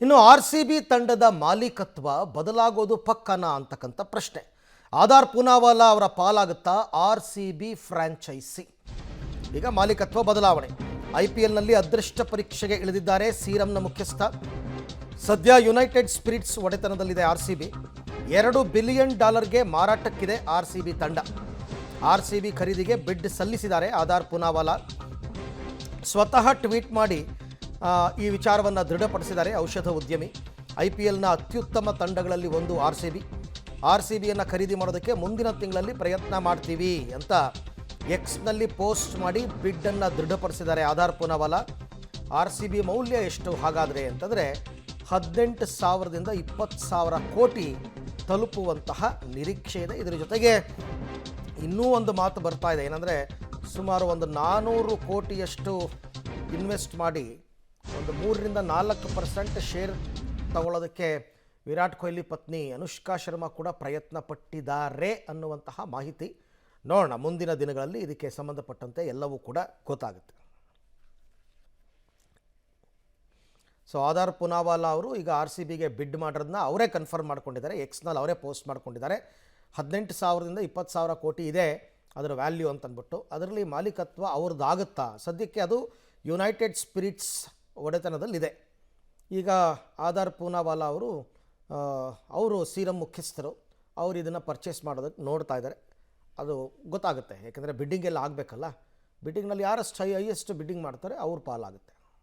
ಇನ್ನು RCB ತಂಡದ ಮಾಲೀಕತ್ವ ಬದಲಾಗೋದು ಪಕ್ಕನಾ ಅಂತಕ್ಕಂಥ ಪ್ರಶ್ನೆ. ಆಧಾರ್ ಪೂನಾವಾಲಾ ಅವರ ಪಾಲಾಗುತ್ತಾ RCB ಫ್ರಾಂಚೈಸಿ. ಈಗ ಮಾಲೀಕತ್ವ ಬದಲಾವಣೆ. IPLನಲ್ಲಿ ಅದೃಷ್ಟ ಪರೀಕ್ಷೆಗೆ ಇಳಿದಿದ್ದಾರೆ ಸೀರಮ್ನ ಮುಖ್ಯಸ್ಥ. ಸದ್ಯ ಯುನೈಟೆಡ್ ಸ್ಪಿರಿಟ್ಸ್ ಒಡೆತನದಲ್ಲಿದೆ RCB. $2 ಬಿಲಿಯನ್ ಮಾರಾಟಕ್ಕಿದೆ RCB ತಂಡ. RCB ಖರೀದಿಗೆ ಬಿಡ್ ಸಲ್ಲಿಸಿದ್ದಾರೆ ಆಧಾರ್ ಪೂನಾವಾಲಾ. ಸ್ವತಃ ಟ್ವೀಟ್ ಮಾಡಿ ಈ ವಿಚಾರವನ್ನು ದೃಢಪಡಿಸಿದ್ದಾರೆ ಔಷಧ ಉದ್ಯಮಿ. IPLನ ಅತ್ಯುತ್ತಮ ತಂಡಗಳಲ್ಲಿ ಒಂದು RCBಯನ್ನು ಖರೀದಿ ಮಾಡೋದಕ್ಕೆ ಮುಂದಿನ ತಿಂಗಳಲ್ಲಿ ಪ್ರಯತ್ನ ಮಾಡ್ತೀವಿ ಅಂತ ಎಕ್ಸ್ನಲ್ಲಿ ಪೋಸ್ಟ್ ಮಾಡಿ ಬಿಡ್ಡನ್ನು ದೃಢಪಡಿಸಿದ್ದಾರೆ ಆಧಾರ್ ಪೂನಾವಾಲಾ. RCB ಮೌಲ್ಯ ಎಷ್ಟು ಹಾಗಾದರೆ ಅಂತಂದರೆ 18,000ದಿಂದ 20,000 ಕೋಟಿ ತಲುಪುವಂತಹ ನಿರೀಕ್ಷೆ ಇದೆ. ಇದರ ಜೊತೆಗೆ ಇನ್ನೂ ಒಂದು ಮಾತು ಬರ್ತಾ ಇದೆ, ಏನಂದರೆ ಸುಮಾರು ಒಂದು 400 ಕೋಟಿಯಷ್ಟು ಇನ್ವೆಸ್ಟ್ ಮಾಡಿ ಒಂದು 3-4% ಶೇರ್ ತಗೊಳ್ಳೋದಕ್ಕೆ ವಿರಾಟ್ ಕೊಹ್ಲಿ ಪತ್ನಿ ಅನುಷ್ಕಾ ಶರ್ಮಾ ಕೂಡ ಪ್ರಯತ್ನ ಪಟ್ಟಿದ್ದಾರೆ ಅನ್ನುವಂತಹ ಮಾಹಿತಿ. ನೋಡೋಣ ಮುಂದಿನ ದಿನಗಳಲ್ಲಿ ಇದಕ್ಕೆ ಸಂಬಂಧಪಟ್ಟಂತೆ ಎಲ್ಲವೂ ಕೂಡ ಗೊತ್ತಾಗುತ್ತೆ. ಸೊ ಆಧಾರ್ ಪೂನಾವಾಲಾ ಅವರು ಈಗ RCBಗೆ ಬಿಡ್ ಮಾಡೋದನ್ನ ಅವರೇ ಕನ್ಫರ್ಮ್ ಮಾಡ್ಕೊಂಡಿದ್ದಾರೆ. ಎಕ್ಸ್ನಲ್ಲಿ ಅವರೇ ಪೋಸ್ಟ್ ಮಾಡ್ಕೊಂಡಿದ್ದಾರೆ. 18,000ದಿಂದ 20,000 ಕೋಟಿ ಇದೆ ಅದರ ವ್ಯಾಲ್ಯೂ ಅಂತಂದ್ಬಿಟ್ಟು. ಅದರಲ್ಲಿ ಮಾಲೀಕತ್ವ ಅವ್ರದ್ದಾಗುತ್ತಾ? ಸದ್ಯಕ್ಕೆ ಅದು ಯುನೈಟೆಡ್ ಸ್ಪಿರಿಟ್ಸ್ ಒಡೆತನದಲ್ಲಿದೆ. ಈಗ ಆಧಾರ್ ಪೂನಾವಾಲಾ ಅವರು ಸೀರಮ್ ಮುಖ್ಯಸ್ಥರು. ಅವರು ಇದನ್ನು ಪರ್ಚೇಸ್ ಮಾಡೋದಕ್ಕೆ ನೋಡ್ತಾ ಇದ್ದಾರೆ. ಅದು ಗೊತ್ತಾಗುತ್ತೆ, ಯಾಕೆಂದರೆ ಬಿಡ್ಡಿಂಗ್ ಎಲ್ಲ ಆಗಬೇಕಲ್ಲ. ಬಿಡ್ಡಿಂಗ್ನಲ್ಲಿ ಯಾರಷ್ಟು ಹೈಯೆಸ್ಟ್ ಬಿಡ್ಡಿಂಗ್ ಮಾಡ್ತಾರೆ ಅವ್ರ ಪಾಲಾಗುತ್ತೆ.